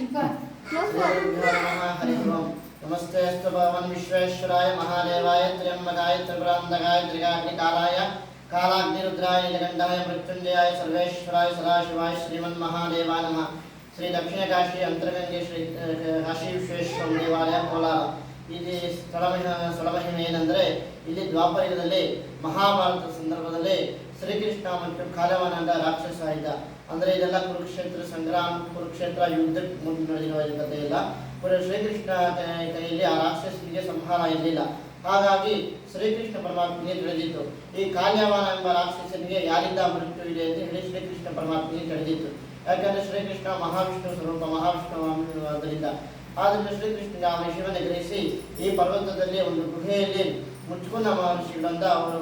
हरि ओम। नमस्ते अस्तु भगवान् विश्वेश्वराय महादेवाय त्र्यंबकाय त्रिपुरांतकाय त्रिकाग्निकालाय कालाग्निरुद्राय नीलकंठाय मृत्युंजयाय सर्वेश्वराय सदाशिवाय श्रीमन्महादेवाय नमः। श्री दक्षिण काशी अंतर्गंगे श्री काशी विश्वेश्वर देवालय ಕೋಲಾರ। ಇಲ್ಲಿ ಸ್ಥಳ ಮಹಿಮೆ ಏನಂದ್ರೆ, ಇಲ್ಲಿ ದ್ವಾಪರಯುಗದಲ್ಲಿ ಮಹಾಭಾರತ ಸಂದರ್ಭದಲ್ಲಿ ಶ್ರೀಕೃಷ್ಣ ಮತ್ತು ಕಾಲವನ ಅಂತ ರಾಕ್ಷಸ ಇದ್ದ. ಅಂದ್ರೆ ಇದೆಲ್ಲ ಕುರುಕ್ಷೇತ್ರ ಸಂಗ್ರಾಮ, ಕುರುಕ್ಷೇತ್ರ ಯುದ್ಧಕ್ಕೆ ಮುಂದೆ ನಡೆದಿರುವ ಕಥೆ ಇಲ್ಲ. ಶ್ರೀಕೃಷ್ಣ ಕೈಯಲ್ಲಿ ಆ ರಾಕ್ಷಸನಿಗೆ ಸಂಹಾರ ಇರಲಿಲ್ಲ. ಹಾಗಾಗಿ ಶ್ರೀಕೃಷ್ಣ ಪರಮಾತ್ಮನಿಗೆ ತಿಳಿದಿತ್ತು ಈ ಕಾಲ್ಯವಾನ ಎಂಬ ರಾಕ್ಷಸನಿಗೆ ಯಾರಿಂದ ಮೃತ್ಯು ಇದೆ ಅಂತ ಹೇಳಿ ಶ್ರೀಕೃಷ್ಣ ಪರಮಾತ್ಮನಿಗೆ ತಿಳಿದಿತ್ತು. ಯಾಕಂದ್ರೆ ಶ್ರೀಕೃಷ್ಣ ಮಹಾವಿಷ್ಣು ಸ್ವರೂಪ, ಮಹಾವಿಷ್ಣು ಆದ್ದರಿಂದ ಶ್ರೀಕೃಷ್ಣನಿಗೆ ಆ ವಿಷಯವನ್ನು ಗ್ರಹಿಸಿ ಈ ಪರ್ವತದಲ್ಲಿ ಒಂದು ಗುಹೆಯಲ್ಲಿ ಮುಚ್ಚಿಕೊಂಡ ಮಹರ್ಷಿಗಳಿಂದ ಅವರು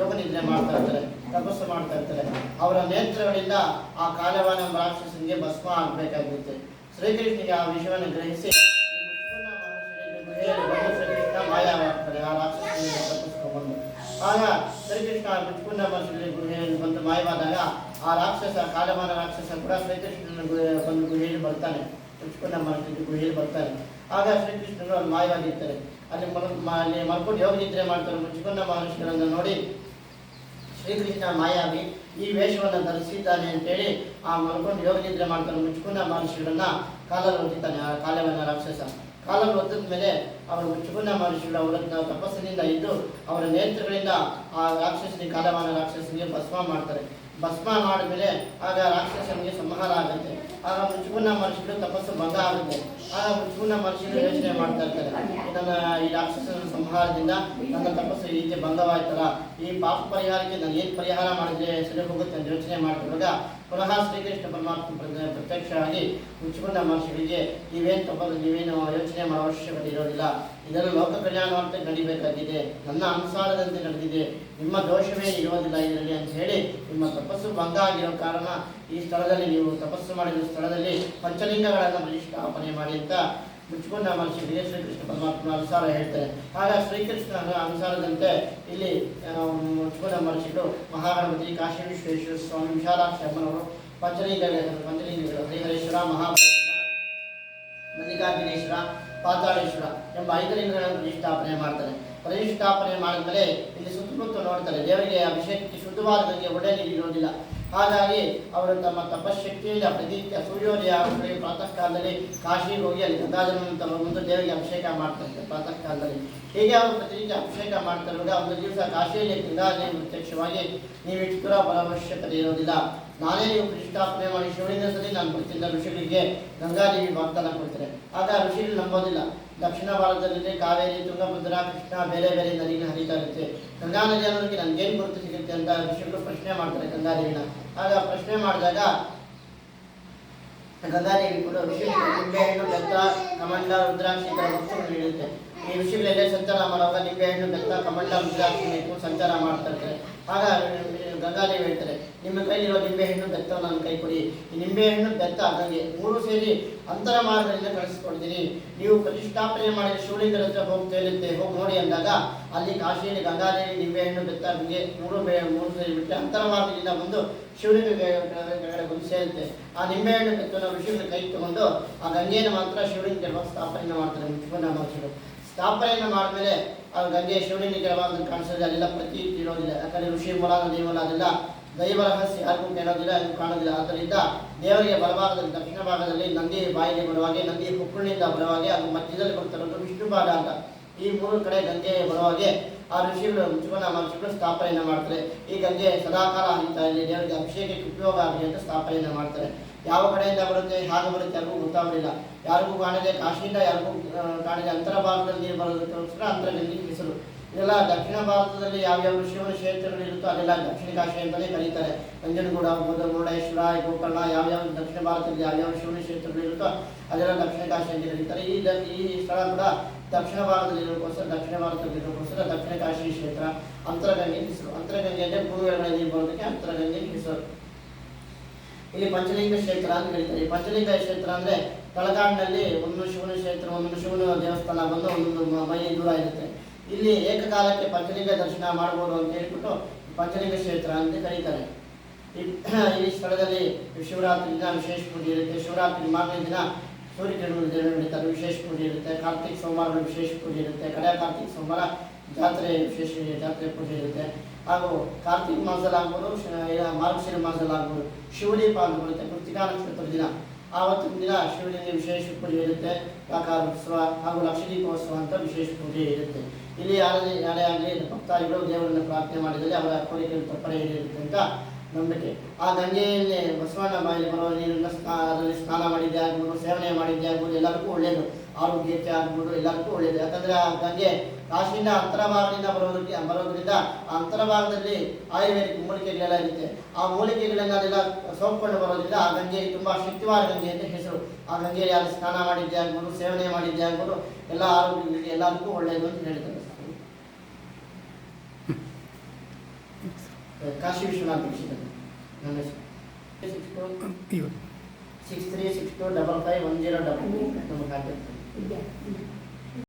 ಯೋಗ ನಿದ್ರೆ ಮಾಡ್ತಾ ಇರ್ತಾರೆ, ತಪಸ್ಸು ಮಾಡ್ತಾ ಇರ್ತಾರೆ. ಅವರ ನೇತ್ರಗಳಿಂದ ಆ ಕಾಲವಾನ ಎಂಬ ರಾಕ್ಷಸನಿಗೆ ಭಸ್ಮ ಆಗಬೇಕಾಗುತ್ತೆ. ಶ್ರೀಕೃಷ್ಣನಿಗೆ ಆ ವಿಷಯವನ್ನು ಗ್ರಹಿಸಿ ಮುಚ್ಚಿಕೊಂಡ ಮಹರ್ಷಿಗಳಿಗೆ ಗುಹೆಯಲ್ಲಿ ಬಂದು ಶ್ರೀಕೃಷ್ಣ ಮಾಯವಾಗ್ತಾರೆ. ಆ ರಾಕ್ಷಸನಿಗೆ ತಪ್ಪಿಸ್ಕೊಂಡ್ಬಂದು ಆಗ ಶ್ರೀಕೃಷ್ಣ ಮುಚ್ಚಿಕೊಂಡ ಮಹರ್ಷಿಗಳಿಗೆ ಗುಹೆಯಲ್ಲಿ ಬಂದು ಮಾಯವಾದಾಗ ಆ ರಾಕ್ಷಸ ಕಾಲವಾನ ರಾಕ್ಷಸ ಕೂಡ ಶ್ರೀಕೃಷ್ಣನ ಬಂದು ಗುಹೆಯಲ್ಲಿ ಬರ್ತಾನೆ, ಮುಚ್ಚಿಕೊಂಡ ಮಹರ್ಷಿಗಳಿಗೆ ಗುಹೆಯಲ್ಲಿ ಬರ್ತಾನೆ. ಆಗ ಶ್ರೀಕೃಷ್ಣನು ಅಲ್ಲಿ ಮಾಯವಾಗಿರ್ತಾರೆ. ಅಲ್ಲಿ ಮಲ್ಕೊಂಡು ಯೋಗ ನಿದ್ರೆ ಮಾಡ್ತಾರೆ. ಮುಚ್ಚಿಕೊಂಡ ಮಹರ್ಷಿಗಳನ್ನು ನೋಡಿ ಶ್ರೀಕೃಷ್ಣ ಮಾಯಾವಿ ಈ ವೇಷವನ್ನು ಧರಿಸಿದ್ದಾನೆ ಅಂತೇಳಿ ಆ ಮಲ್ಕೊಂಡು ಯೋಗ ನಿದ್ರೆ ಮಾಡ್ತಾರೆ. ಮುಚ್ಚಿಕೊಂಡ ಮಹರ್ಷಿಗಳನ್ನ ಕಾಲಲ್ಲಿ ಒತ್ತಿದ್ದಾನೆ ಆ ಕಾಲವನ ರಾಕ್ಷಸ. ಕಾಲಲ್ಲಿ ಒತ್ತಿದ ಮೇಲೆ ಅವರು ಮುಚ್ಚಿಕೊಂಡ ಮಹರ್ಷಿಗಳು ಅವರನ್ನ ತಪಸ್ಸಿನಿಂದ ಇದ್ದು ಅವರ ನೇತ್ರಗಳಿಂದ ಆ ರಾಕ್ಷಸನಿಗೆ ಕಾಲವಾನ ರಾಕ್ಷಸನಿಗೆ ಭಸ್ಮ ಮಾಡ್ತಾರೆ. ಭಸ್ಮ ಮಾಡಿದ್ಮೇಲೆ ಆಗ ರಾಕ್ಷಸನಿಗೆ ಸಂಹಾರ ಆಗುತ್ತೆ. ಆಗ ಮುಚ್ಚಿಕೊಂಡ ಮಹರ್ಷಿಗಳು ತಪಸ್ಸು ಭಂಗ ಆಗುತ್ತೆ. ಆಗ ಮುಚ್ಚಿಕೊಂಡ ಮಹರ್ಷಿಗಳು ಯೋಚನೆ ಮಾಡ್ತಾ ಇರ್ತಾರೆ, ನನ್ನ ಈ ರಾಕ್ಷಸನ ಸಂಹಾರದಿಂದ ನನ್ನ ತಪಸ್ಸು ಹೀಗೆ ಭಂಗವಾಯ್ತಲ್ಲ, ಈ ಪಾಪ ಪರಿಹಾರಕ್ಕೆ ನಾನು ಏನು ಪರಿಹಾರ ಮಾಡಿದ್ರೆ ಸರಿ ಹೋಗುತ್ತೆ ಅಂತ ಯೋಚನೆ ಮಾಡ್ತಿರುವಾಗ ಪುನಃ ಶ್ರೀಕೃಷ್ಣ ಪರಮಾತ್ಮ ಪ್ರತ್ಯಕ್ಷವಾಗಿ ಮುಚ್ಚಿಕೊಂಡ ಮಹರ್ಷಿಗಳಿಗೆ ನೀವೇನು ಯೋಚನೆ ಮಾಡೋ ಅವಶ್ಯಕತೆ ಇರೋದಿಲ್ಲ, ಇದನ್ನು ಲೋಕ ಕಲ್ಯಾಣಾರ್ಥ ನಡಿಬೇಕಾಗಿದೆ, ನನ್ನ ಅನುಸಾರದಂತೆ ನಡೆದಿದೆ, ನಿಮ್ಮ ದೋಷವೇ ಇರೋದಿಲ್ಲ ಇದರಲ್ಲಿ ಅಂತ ಹೇಳಿ ನಿಮ್ಮ ತಪಸ್ಸು ಭಂಗ ಆಗಿರೋ ಕಾರಣ ಈ ಸ್ಥಳದಲ್ಲಿ ನೀವು ತಪಸ್ಸು ಮಾಡಿದ ಸ್ಥಳದಲ್ಲಿ ಪಂಚಲಿಂಗಗಳನ್ನು ಪ್ರತಿಷ್ಠಾಪನೆ ಮಾಡಿ ಅಂತ ಮುಚ್ಚಿಕೊಂಡ ಮಹರ್ಷಿಗಳಿಗೆ ಶ್ರೀಕೃಷ್ಣ ಪರಮಾತ್ಮ ಅನುಸಾರ ಹೇಳ್ತಾರೆ. ಆಗ ಶ್ರೀಕೃಷ್ಣನ ಅನುಸಾರದಂತೆ ಇಲ್ಲಿ ಮುಚ್ಚಿಕೊಂಡ ಮಹರ್ಷಿಗಳು ಮಹಾಗಣಪತಿ, ಕಾಶಿ ವಿಶ್ವೇಶ್ವರ ಸ್ವಾಮಿ, ವಿಶಾಲಾಕ್ಷ ಅಮ್ಮನವರು ಪಂಚಲಿಂಗಗಳು ಹರಿಹರೇಶ್ವರ, ಮಹಾಬಲೇಶ್ವರ, ಮಲ್ಲಿಕಾರ್ಜುನೇಶ್ವರ, ಪಾತಾಳೇಶ್ವರ ಎಂಬ 5 ಲಿಂಗಗಳನ್ನು ಪ್ರತಿಷ್ಠಾಪನೆ ಮಾಡ್ತಾರೆ. ಪ್ರತಿಷ್ಠಾಪನೆ ಮಾಡಿದ್ಮೇಲೆ ಇಲ್ಲಿ ಸುತ್ತಮುತ್ತ ನೋಡ್ತಾರೆ, ದೇವರಿಗೆ ಅಭಿಷೇಕಕ್ಕೆ ಶುದ್ಧವಾದ ಗಂಗೆ ಒಳ್ಳೆ ನೀರು ಇರೋದಿಲ್ಲ. ಹಾಗಾಗಿ ಅವರು ತಮ್ಮ ತಪಶಕ್ತಿಯಿಂದ ಪ್ರತಿನಿತ್ಯ ಸೂರ್ಯೋದಯ ಪ್ರಾತಃ ಕಾಲದಲ್ಲಿ ಕಾಶಿಗೆ ಹೋಗಿ ಅಲ್ಲಿ ಗಂಗಾಜಲವನ್ನು ಮುಂದೆ ದೇವರಿಗೆ ಅಭಿಷೇಕ ಮಾಡ್ತಾರೆ ಪ್ರಾತಃ ಕಾಲದಲ್ಲಿ. ಹೀಗೆ ಅವರು ಪ್ರತಿನಿತ್ಯ ಅಭಿಷೇಕ ಮಾಡ್ತಿರುವಾಗ ಒಂದು ದಿವಸ ಕಾಶಿಯಲ್ಲಿ ಗಂಗಾದೇವಿ ಪ್ರತ್ಯಕ್ಷವಾಗಿ ನೀವಿಷ್ಟು ದೂರ ಬರವಶ್ಯಕತೆ ಇರೋದಿಲ್ಲ, ನಾನೇ ನೀವು ಪ್ರತಿಷ್ಠಾಪನೆ ಮಾಡಿ ಶಿವಲಿಂಗದಲ್ಲಿ ನಾನು ಬರ್ತಿದ್ದ ಋಷಿಗಳಿಗೆ ಗಂಗಾದೇವಿ ವಾಗ್ದಾನ ಕೊಡ್ತಾರೆ. ಆಗ ಋಷಿಗಳು ನಂಬೋದಿಲ್ಲ. ದಕ್ಷಿಣ ಭಾರತದಲ್ಲಿ ಕಾವೇರಿ, ತುಂಗಭದ್ರಾ, ಕೃಷ್ಣ ಬೇರೆ ಬೇರೆ ನದಿಗಳು ಹರಿತಾ ಇರುತ್ತೆ. ಗಂಗಾ ನದಿ ಅನ್ನೋದಕ್ಕೆ ನನ್ಗೇನು ಗುರುತು ಸಿಗುತ್ತೆ ಅಂತ ಋಷಿಗಳು ಪ್ರಶ್ನೆ ಮಾಡ್ತಾರೆ ಗಂಗಾದೇವಿನ. ಆಗ ಪ್ರಶ್ನೆ ಮಾಡಿದಾಗ ಗಂಗಾದೇವಿ ಕೂಡ ಋಷಿಗಳು ನಿಂಬೆಹಣ್ಣು, ಬೆತ್ತ, ಕಮಂಡ, ರುದ್ರಾಕ್ಷಿ ವಸ್ತುಗಳು ನೀಡುತ್ತೆ. ಈ ಋಷಿಗಳೆಲ್ಲೇ ಸಂಚಾರ ಮಾಡುವಾಗ ನಿಂಬೆಹಣ್ಣು, ಬೆತ್ತ, ಕಮಂಡ, ರುದ್ರಾಕ್ಷಿ ಸಂಚಾರ ಮಾಡ್ತಾ ಇರ್ತಾರೆ. ಆಗ ಗಂಗಾದೇವಿ ಹೇಳ್ತಾರೆ, ನಿಮ್ಮ ಕೈಲಿರೋ ನಿಂಬೆಹಣ್ಣು, ಬೆತ್ತ ನನ್ನ ಕೈ ಕೊಡಿ. ಈ ನಿಂಬೆಹಣ್ಣು, ಬೆತ್ತ, ಗಂಗೆ 3 ಸೇರಿ ಅಂತರ ಮಾರ್ಗದಿಂದ ಕಳಿಸ್ಕೊಡ್ತೀನಿ. ನೀವು ಪ್ರತಿಷ್ಠಾಪನೆ ಮಾಡಿದ ಶಿವಲಿಂಗದ ಹತ್ರ ಹೋಗಿ ತೇಲುತ್ತೆ, ಹೋಗಿ ನೋಡಿ ಅಂದಾಗ ಅಲ್ಲಿ ಕಾಶಿಯಲ್ಲಿ ಗಂಗಾದೇವಿ ನಿಂಬೆಹಣ್ಣು, ಬೆತ್ತ, ಗಂಗೆ 3 ಸೇರಿ ಬಿಟ್ಟರೆ ಅಂತರ ಮಾರ್ಗದಿಂದ ಬಂದು ಶಿವಲಿಂಗ ಕೆಳಗಡೆ ಬಂದು ಸೇರುತ್ತೆ. ಆ ನಿಂಬೆಹಣ್ಣು, ಬೆತ್ತನ ಋಷಿಗಳ ಕೈ ತಗೊಂಡು ಆ ಗಂಗೆಯನ್ನು ಮಾತ್ರ ಶಿವಲಿಂಗ ಸ್ಥಾಪನೆ ಮಾಡ್ತಾರೆ ಮುಚ್ಚಿಕೊಂಡ ಮಹರ್ಷಿಗಳು. ಸ್ಥಾಪನೆಯನ್ನು ಮಾಡಿದ್ಮೇಲೆ ಆ ಗಂಗೆ ಶಿವಲಿಂಗ ಕೆಳಭಾಗದಲ್ಲಿ ಕಾಣಿಸೋದಿಲ್ಲ, ಅಲ್ಲೆಲ್ಲ ಪ್ರತಿ ಇರೋದಿಲ್ಲ. ಯಾಕಂದರೆ ಋಷಿ ಮೂಲ, ನದಿ ಮೂಲ ಅದೆಲ್ಲ ದೈವ ರಹಸ್ಯ ಯಾರಿಗೂ ಕೇಳೋದಿಲ್ಲ, ಅದು ಕಾಣೋದಿಲ್ಲ. ಆದ್ದರಿಂದ ದೇವರಿಗೆ ಬಲಭಾಗದಲ್ಲಿ ದಕ್ಷಿಣ ಭಾಗದಲ್ಲಿ ನಂದಿ ಬಾಯಿಗೆ ಬರುವಾಗೆ, ನಂದಿ ಹುಕ್ಕುಳಿನಿಂದ ಬರುವಾಗೆ, ಅದು ಮಧ್ಯದಲ್ಲಿ ಬರ್ತಾರದು ವಿಷ್ಣು ಪಾದ ಅಂತ. ಈ 3 ಕಡೆ ಗಂಗೆ ಬರುವಾಗೆ ಆ ಋಷಿಗಳು ಮುಚ್ಚಿಕೊಂಡ ಮಹರ್ಷಿಗಳು ಸ್ಥಾಪನೆಯನ್ನು ಮಾಡ್ತಾರೆ. ಈ ಗಂಗೆ ಸದಾಕಾಲ ಹರಿತಾ ಇಲ್ಲಿ ದೇವರಿಗೆ ಅಭಿಷೇಕಕ್ಕೆ ಉಪಯೋಗ ಆಗಲಿ ಅಂತ ಸ್ಥಾಪನೆಯನ್ನು ಮಾಡ್ತಾರೆ. ಯಾವ ಕಡೆಯಿಂದ ಬರುತ್ತೆ, ಹಾಗೆ ಬರುತ್ತೆ ಯಾರಿಗೂ ಗೊತ್ತಾಗಲಿಲ್ಲ. ಯಾರಿಗೂ ಕಾಣದೆ ಕಾಶಿಯಿಂದ ಯಾರಿಗೂ ಕಾಣದೆ ಅಂತರ ಭಾಗದಲ್ಲಿ ನೀರು ಬರೋದಕ್ಕೋಸ್ಕರ ಅಂತರಗಂಗೆ ಹೆಸರು. ಇದೆಲ್ಲ ದಕ್ಷಿಣ ಭಾರತದಲ್ಲಿ ಯಾವ್ಯಾವ ಶಿವನ ಕ್ಷೇತ್ರಗಳು ಇರುತ್ತೋ ಅದೆಲ್ಲ ದಕ್ಷಿಣ ಕಾಶಿ ಅಂತಲೇ ಕರೀತಾರೆ. ನಂಜನಗೂಡ, ಮುರುಡೇಶ್ವರ, ಗೋಕರ್ಣ ಯಾವ್ಯಾವ ದಕ್ಷಿಣ ಭಾರತದಲ್ಲಿ ಯಾವ್ಯಾವ ಶಿವನ ಕ್ಷೇತ್ರಗಳು ಇರುತ್ತೋ ಅದೆಲ್ಲ ದಕ್ಷಿಣ ಕಾಶಿ ಅಂತ ಕರೀತಾರೆ. ಈ ಸ್ಥಳ ಕೂಡ ದಕ್ಷಿಣ ಭಾರತದಲ್ಲಿ ಇರೋಕ್ಕೋಸ್ಕರ ದಕ್ಷಿಣ ಭಾರತದಲ್ಲಿ ಇರೋಕ್ಕೋಸ್ಕರ ದಕ್ಷಿಣ ಕಾಶಿ ಕ್ಷೇತ್ರ. ಅಂತರಗಂಗೆ ಹೆಸರು, ಅಂತರಗಂಗೆ ಅಂದರೆ ಭೂಮಿಯೊಳಗಡೆ ನೀರು ಬರೋದಕ್ಕೆ ಅಂತರಗಂಗೆ ಹೆಸರು. ಇಲ್ಲಿ ಪಂಚಲಿಂಗ ಕ್ಷೇತ್ರ ಅಂತ ಕರೀತಾರೆ. ಈ ಪಂಚಲಿಂಗ ಕ್ಷೇತ್ರ ಅಂದರೆ ತಳಕಾಡಿನಲ್ಲಿ ಒಂದು ಶಿವನ ಕ್ಷೇತ್ರ, ಒಂದು ಶಿವನ ದೇವಸ್ಥಾನ ಬಂದು ಒಂದೊಂದು ಮೈಲಿ ದೂರ ಇರುತ್ತೆ. ಇಲ್ಲಿ ಏಕಕಾಲಕ್ಕೆ ಪಂಚಲಿಂಗ ದರ್ಶನ ಮಾಡ್ಬೋದು ಅಂತ ಹೇಳ್ಬಿಟ್ಟು ಪಂಚಲಿಂಗ ಕ್ಷೇತ್ರ ಅಂತ ಕರೀತಾರೆ. ಈ ಸ್ಥಳದಲ್ಲಿ ಶಿವರಾತ್ರಿ ದಿನ ವಿಶೇಷ ಪೂಜೆ ಇರುತ್ತೆ. ಶಿವರಾತ್ರಿ ಮಾರನೇ ದಿನ ಸೂರ್ಯಕಿರಣಗಳು ದೇವರ ನಡೀತಾರೆ, ವಿಶೇಷ ಪೂಜೆ ಇರುತ್ತೆ. ಕಾರ್ತಿಕ್ ಸೋಮವಾರಗಳು ವಿಶೇಷ ಪೂಜೆ ಇರುತ್ತೆ. ಕಡೆಯ ಕಾರ್ತಿಕ್ ಸೋಮವಾರ ಜಾತ್ರೆ ವಿಶೇಷ ಜಾತ್ರೆ ಪೂಜೆ ಇರುತ್ತೆ. ಹಾಗೂ ಕಾರ್ತಿಕ್ ಮಾಸದಲ್ಲಾಗ್ಬೋದು, ಮಾರ್ಗಶಿರ ಮಾಸದಲ್ಲಾಗ್ಬೋದು ಶಿವದೀಪ ಅಂತ ಬರುತ್ತೆ. ಕೃತಿಕಾ ನಕ್ಷತ್ರದ ದಿನ ಆವತ್ತಿನ ದಿನ ಶಿವನಿಗೆ ವಿಶೇಷ ಪೂಜೆ ಇರುತ್ತೆ. ಕಾಕಾರೋತ್ಸವ ಹಾಗೂ ಲಕ್ಷದೀಪೋತ್ಸವ ಅಂತ ವಿಶೇಷ ಪೂಜೆ ಇರುತ್ತೆ. ಇಲ್ಲಿ ಯಾರೇ ಆಗಲಿ ಭಕ್ತಾದಿಗಳು ದೇವರನ್ನು ಪ್ರಾರ್ಥನೆ ಮಾಡಿದಲ್ಲಿ ಅವರ ಕೋರಿಕೆಗಳು ತಪ್ಪದೇ ಇರುತ್ತೆ ಅಂತ ನಂಬಿಕೆ. ಆ ಗಂಗೆಯಲ್ಲಿ ಬಸವಣ್ಣ ಬಾಯಲ್ಲಿ ಬರುವ ನೀರನ್ನು ಅದರಲ್ಲಿ ಸ್ನಾನ ಮಾಡಿದ್ದೆ ಆಗ್ಬೋದು, ಸೇವನೆ ಮಾಡಿದ್ದೆ ಆಗ್ಬೋದು, ಎಲ್ಲರಿಗೂ ಒಳ್ಳೆಯದು. ಆರೋಗ್ಯಕ್ಕೆ ಆಗ್ಬೋದು, ಎಲ್ಲರಿಗೂ ಒಳ್ಳೆಯದು. ಯಾಕಂದರೆ ಆ ಗಂಗೆ ಕಾಶಿಯಿಂದ ಅಂತರಭಾಗದಿಂದ ಬರೋದ್ರಿಂದ ಆ ಅಂತರಭಾಗದಲ್ಲಿ ಆಯುರ್ವೇದಿಕ್ ಮೂಲಿಕೆಗಳೆಲ್ಲ ಇರುತ್ತೆ. ಆ ಮೂಲಿಕೆಗಳನ್ನ ಅದೆಲ್ಲ ಸೋಪ್ಕೊಂಡು ಬರೋದ್ರಿಂದ ಆ ಗಂಗೆ ತುಂಬ ಶಕ್ತಿವಾದ ಗಂಗೆ ಅಂತ ಹೆಸರು. ಆ ಗಂಗೆಯಲ್ಲಿ ಯಾರು ಸ್ನಾನ ಮಾಡಿದ್ದೆ ಆಗ್ಬೋದು, ಸೇವನೆ ಮಾಡಿದ್ದೆ ಆಗ್ಬೋದು, ಎಲ್ಲ ಆರೋಗ್ಯಗಳಿಗೆ ಎಲ್ಲರಿಗೂ ಒಳ್ಳೆಯದು ಅಂತ ಹೇಳ್ತಾರೆ. ಕಾಶಿ ವಿಶ್ವನಾಥ್ ದೀಕ್ಷಿತ ನನ್ನ ಹೆಸರು 63625510 ನಮ್ಮ ಕಾಂಟ್ಯಾಕ್ಟ್.